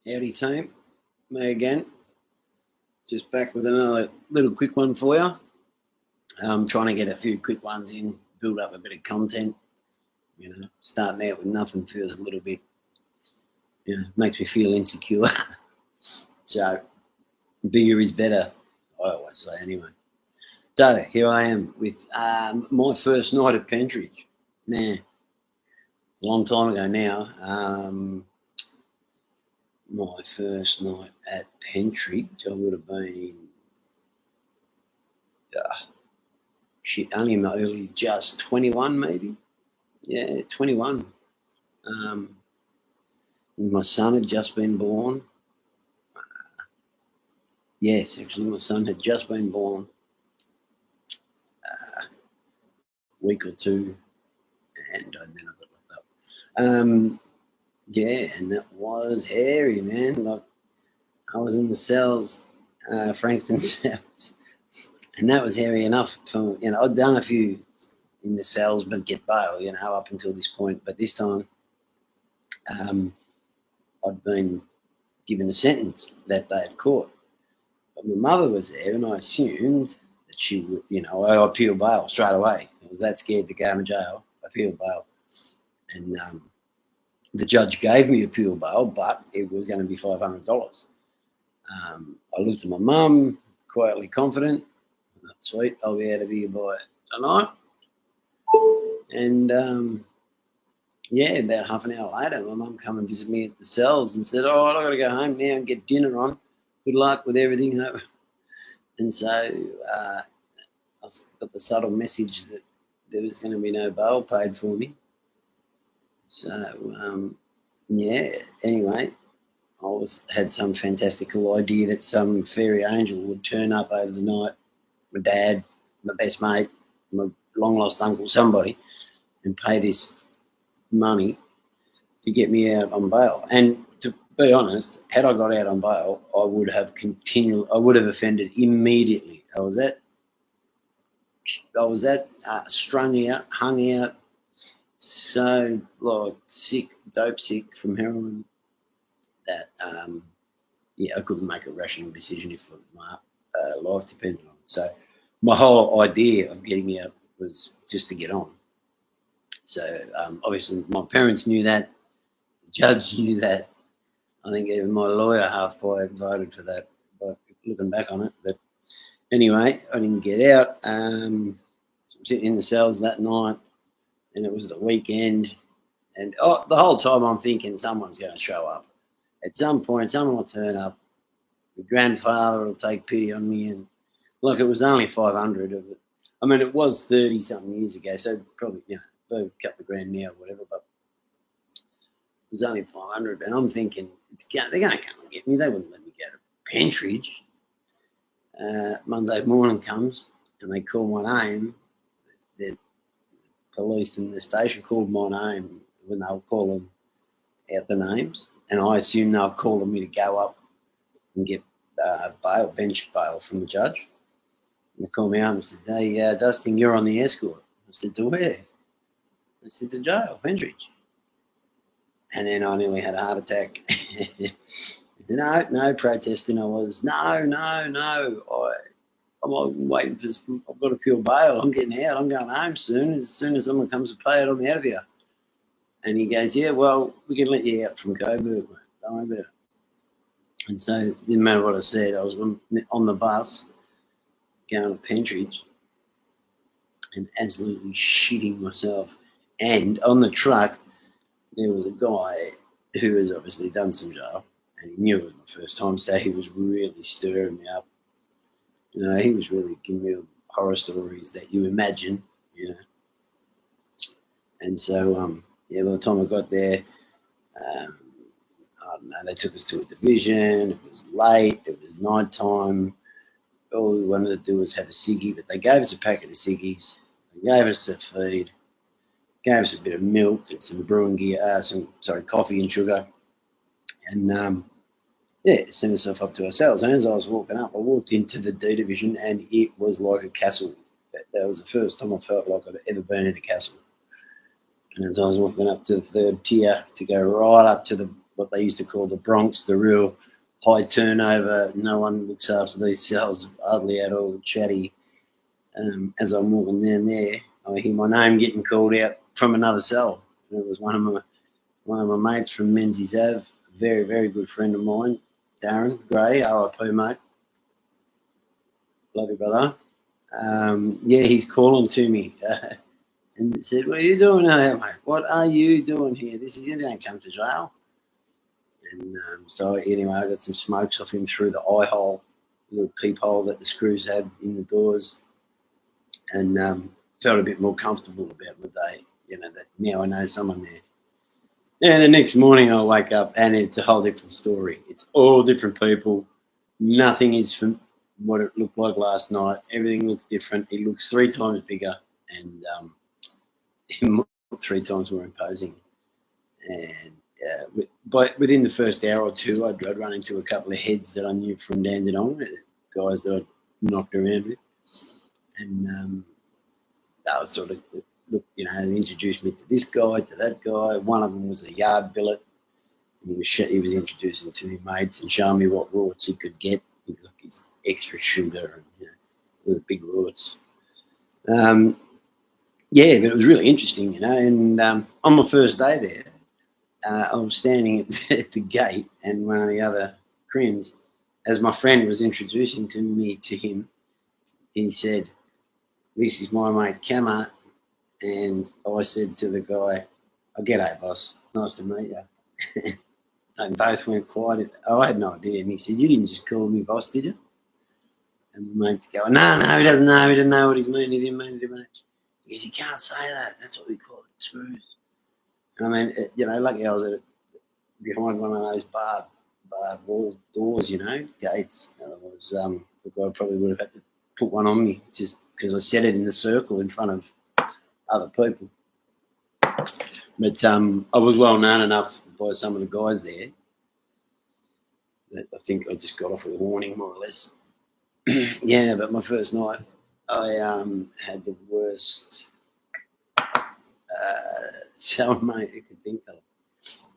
Howdy team, me again. Just back with another little quick one for you. I'm trying to get a few quick ones in, build up a bit of content. Starting out with nothing feels a little bit, makes me feel insecure. So bigger is better, I always say anyway. So here I am with my first night at Pentridge. Man, it's a long time ago now. My first night at Pentridge, I would have been, only in my early, just 21 maybe. Yeah, 21. Um, my son had just been born. Yes, actually, my son had just been born a week or two, and then I got locked up. Yeah, and that was hairy, man. Like, I was in the cells, Frankston cells, and that was hairy enough. I'd done a few in the cells, but get bail, up until this point. But this time, I'd been given a sentence that day at court. But my mother was there, and I assumed that she would, I appealed bail straight away. I was that scared to go to jail. I appealed bail. And the judge gave me appeal bail, but it was going to be $500. I looked at my mum, quietly confident. Sweet, I'll be out of here by tonight. And about half an hour later, my mum come and visit me at the cells and said, "Oh, I've got to go home now and get dinner on. Good luck with everything." And so I got the subtle message that there was going to be no bail paid for me. So, anyway, I had some fantastical idea that some fairy angel would turn up over the night, my dad, my best mate, my long-lost uncle, somebody, and pay this money to get me out on bail. And to be honest, had I got out on bail, I would have offended immediately. I was strung out, hung out, so sick, dope sick from heroin that I couldn't make a rational decision if my life depended on it. So my whole idea of getting out was just to get on. So obviously my parents knew that, the judge knew that. I think even my lawyer half by voted for that, by looking back on it. But anyway, I didn't get out. So I'm sitting in the cells that night, and it was the weekend. And the whole time I'm thinking someone's going to show up. At some point, someone will turn up. My grandfather will take pity on me, and it was only 500 of it. I mean, it was 30-something years ago, so probably a couple of grand now or whatever. But it was only 500, and I'm thinking they're going to come and get me. They wouldn't let me go to Pentridge. Monday morning comes, and they call my name. The police in the station called my name when they were calling out the names, and I assumed they were calling me to go up and get bench bail from the judge. And they called me up and said, "Hey, Dustin, you're on the escort." I said, "To where?" I said, "To jail, Pentridge." And then I nearly had a heart attack. I said, no protesting. I was, no. I'm waiting I've got to appeal bail. I'm getting out. I'm going home soon. As soon as someone comes to pay it, I'm out of here. And he goes, "Yeah, well, we can let you out from Coburg, mate. Don't worry about it." And so it didn't matter what I said. I was on the bus going to Pentridge and absolutely shitting myself. And on the truck, there was a guy who has obviously done some jail, and he knew it was my first time, so he was really stirring me up. He was really giving me horror stories that you imagine, And so, by the time I got there, I don't know, they took us to a division. It was late. It was night time. All we wanted to do was have a ciggy, but they gave us a packet of ciggies. They gave us a feed, gave us a bit of milk and some brewing gear, coffee and sugar, and sent us off up to ourselves. And as I was walking up, I walked into the D division, and it was like a castle. That was the first time I felt like I'd ever been in a castle. And as I was walking up to the third tier to go right up to the what they used to call the Bronx, the real high turnover. No one looks after these cells, hardly at all, chatty. As I'm walking down there, I hear my name getting called out from another cell. And it was one of my mates from Menzies Ave, a very, very good friend of mine, Darren Gray, RIP mate. Love you, brother. Yeah, he's calling to me and said, "What are you doing here, mate? What are you doing here? You don't come to jail." And so anyway, I got some smokes off him through the eye hole, little peephole that the screws have in the doors, and felt a bit more comfortable about the day. That now I know someone there. Yeah, the next morning I wake up and it's a whole different story. It's all different people. Nothing is from what it looked like last night. Everything looks different. It looks 3 times bigger and 3 times more imposing. And but within the first hour or two, I'd run into a couple of heads that I knew from Dandenong, guys that I'd knocked around with. And that was sort of, look, they introduced me to this guy, to that guy. One of them was a yard billet. And he was introducing to me mates and showing me what rorts he could get. He was like his extra shooter and with the big rorts. Yeah, but it was really interesting, And on my first day there, I was standing at the gate, and one of the other crims, as my friend was introducing me to him, he said, "This is my mate Kama," and I said to the guy, "Oh, g'day, boss. Nice to meet you." And both went quiet. I had no idea, and he said, "You didn't just call me boss, did you?" And the mate's going, "No, he doesn't know. He didn't know what he's mean. He didn't mean it." He goes, "You can't say that. That's what we call it, screws." And I mean, lucky I was behind one of those barred wall doors, gates. Otherwise, the guy probably would have had to put one on me just because I said it in the circle in front of other people. But I was well known enough by some of the guys there that I think I just got off with a warning, more or less. Yeah, but my first night, I had the worst cellmate you could think of.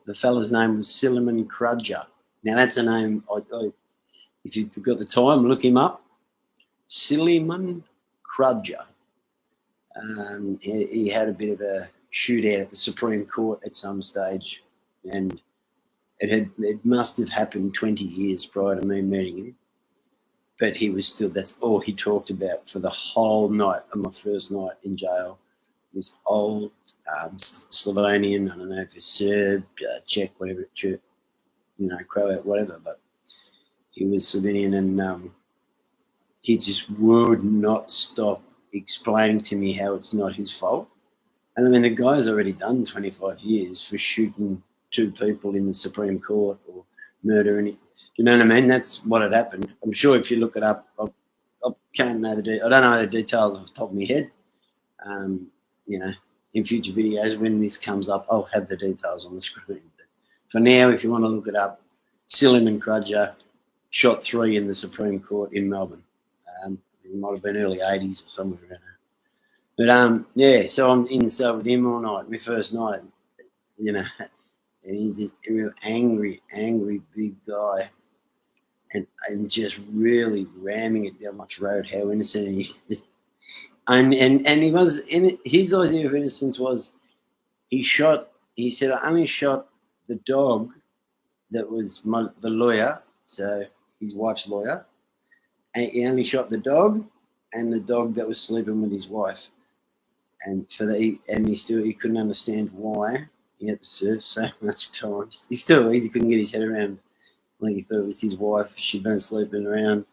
The fella's name was Silliman Crudger. Now that's a name. If you've got the time, look him up. Silliman Crudger. He had a bit of a shootout at the Supreme Court at some stage, and it must have happened 20 years prior to me meeting him. But that's all he talked about for the whole night of my first night in jail. This old Slovenian, I don't know if it's Serb, Czech, whatever, Croat, whatever, but he was Slovenian, and he just would not stop explaining to me how it's not his fault. And I mean, the guy's already done 25 years for shooting 2 people in the Supreme Court or murdering. You know what I mean? That's what had happened. I'm sure if you look it up, I don't know the details off the top of my head. In future videos, when this comes up, I'll have the details on the screen. But for now, if you want to look it up, Silliman Crudger shot 3 in the Supreme Court in Melbourne. It might have been early 80s or somewhere around there. But so I'm in the cell with him all night, my first night, and he's this real angry big guy, and just really ramming it down my throat how innocent he is. And he was, his idea of innocence was he said, "I only shot the dog that was the lawyer," so his wife's lawyer, and he only shot the dog and the dog that was sleeping with his wife. And he couldn't understand why he had to serve so much time. He couldn't get his head around. Like, he thought it was his wife. She'd been sleeping around.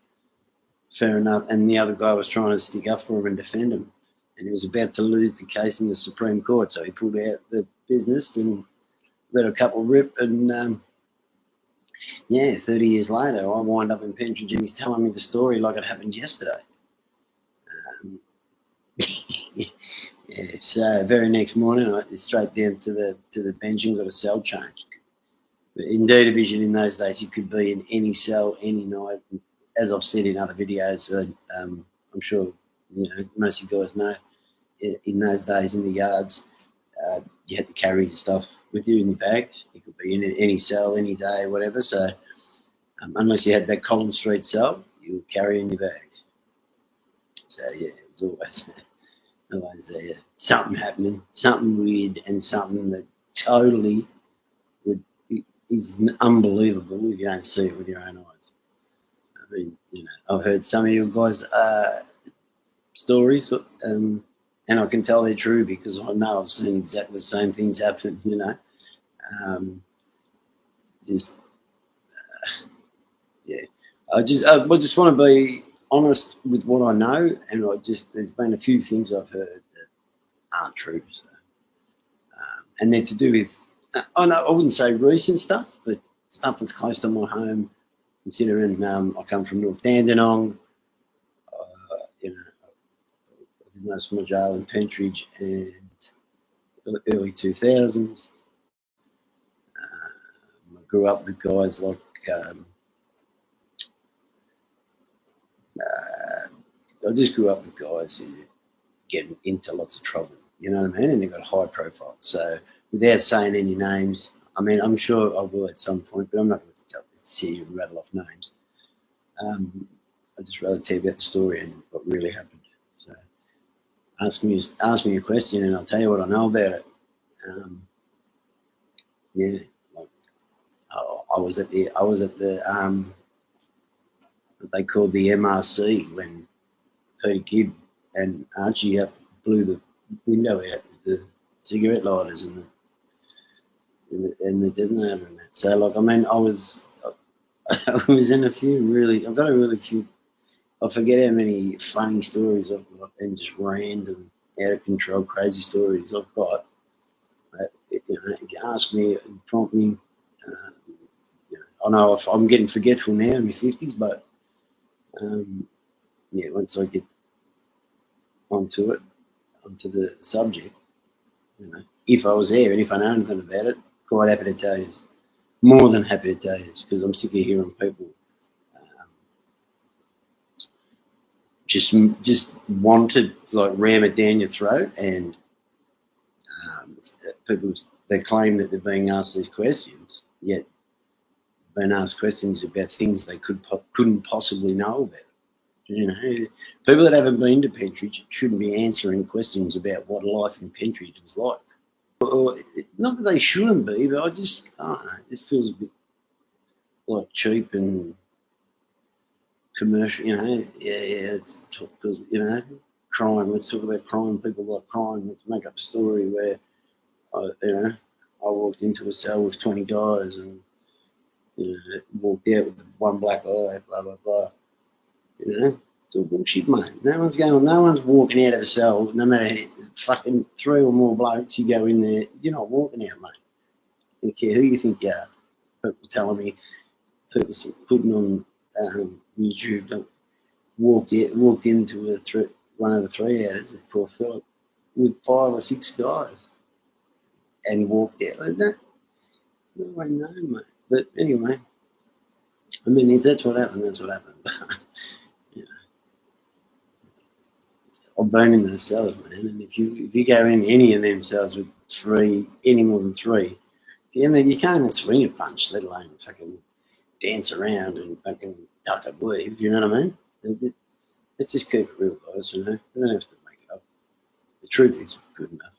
Fair enough. And the other guy was trying to stick up for him and defend him. And he was about to lose the case in the Supreme Court. So he pulled out the business and let a couple rip. And 30 years later, I wind up in Pentridge and he's telling me the story like it happened yesterday. So very next morning, I went straight down to the bench and got a cell change. But in D Division in those days, you could be in any cell any night. As I've said in other videos, I'm sure most of you guys know. In those days in the yards, you had to carry your stuff with you in your bag. You could could be in any cell, any day, whatever. So unless you had that Collins Street cell, you were carrying your bags. So yeah, it was always something happening, something weird, and something that totally is unbelievable if you don't see it with your own eyes. I mean, I've heard some of you guys' stories, and I can tell they're true because I know I've seen exactly the same things happen. Just yeah. I just want to be honest with what I know, and there's been a few things I've heard that aren't true. So, and they're to do with, I wouldn't say recent stuff, but stuff that's close to my home, considering I come from North Dandenong. I did most of my jail in Pentridge and early 2000s. I grew up with guys like I just grew up with guys who get into lots of trouble, you know what I mean? And they've got high profile. So without saying any names, I mean, I'm sure I will at some point, but I'm not going to sit here and rattle off names. I'd just rather tell you about the story and what really happened. So ask me a question and I'll tell you what I know about it. Yeah, like I was at the what they called the MRC when Peter Gibb and Archie blew the window out with the cigarette lighters and the detonator and that. So like, I mean, I was in a few I've got a really few. I forget how many funny stories I've got and just random, out of control, crazy stories I've got. If you ask me, prompt me. I know if I'm getting forgetful now in my 50s, but once I get onto the subject, if I was there and if I know anything about it, quite happy to tell you. More than happy to tell you, because I'm sick of hearing people just want to like ram it down your throat, and people they claim that they're being asked these questions, yet being asked questions about things they couldn't possibly know about. People that haven't been to Pentridge shouldn't be answering questions about what life in Pentridge was like. Or, not that they shouldn't be, but I don't know, it just feels a bit like cheap and commercial, it's because, crime, let's talk about crime, people like crime, let's make up a story where, I walked into a cell with 20 guys and, walked out with one black eye, blah, blah, blah, it's all bullshit, mate. No one's walking out of a cell, no matter fucking 3 or more blokes, you go in there, you're not walking out, mate. I don't care who you think you are. People telling me, people putting on YouTube, walked into one of the 3-outers at Port Phillip with 5 or 6 guys and walked out like that. No, I know, mate. But anyway, I mean, if that's what happened, that's what happened. I've been in those cells, man, and if you go in any of them cells with any more than 3, you can't even swing a punch, let alone fucking dance around and fucking duck and weave, you know what I mean? Let's just keep it real, guys, We don't have to make it up. The truth is good enough.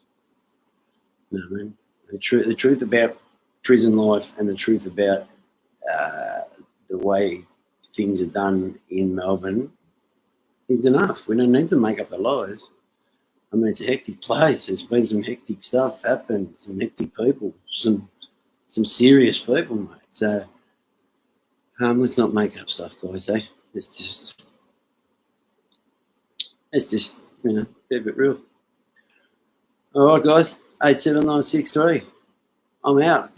You know what I mean? The truth about prison life and the truth about the way things are done in Melbourne is enough. We don't need to make up the lies. I mean, it's a hectic place. There's been some hectic stuff happen, some hectic people, some serious people, mate. So let's not make up stuff, guys, eh? Let's just keep it real. All right, guys, 87963. I'm out.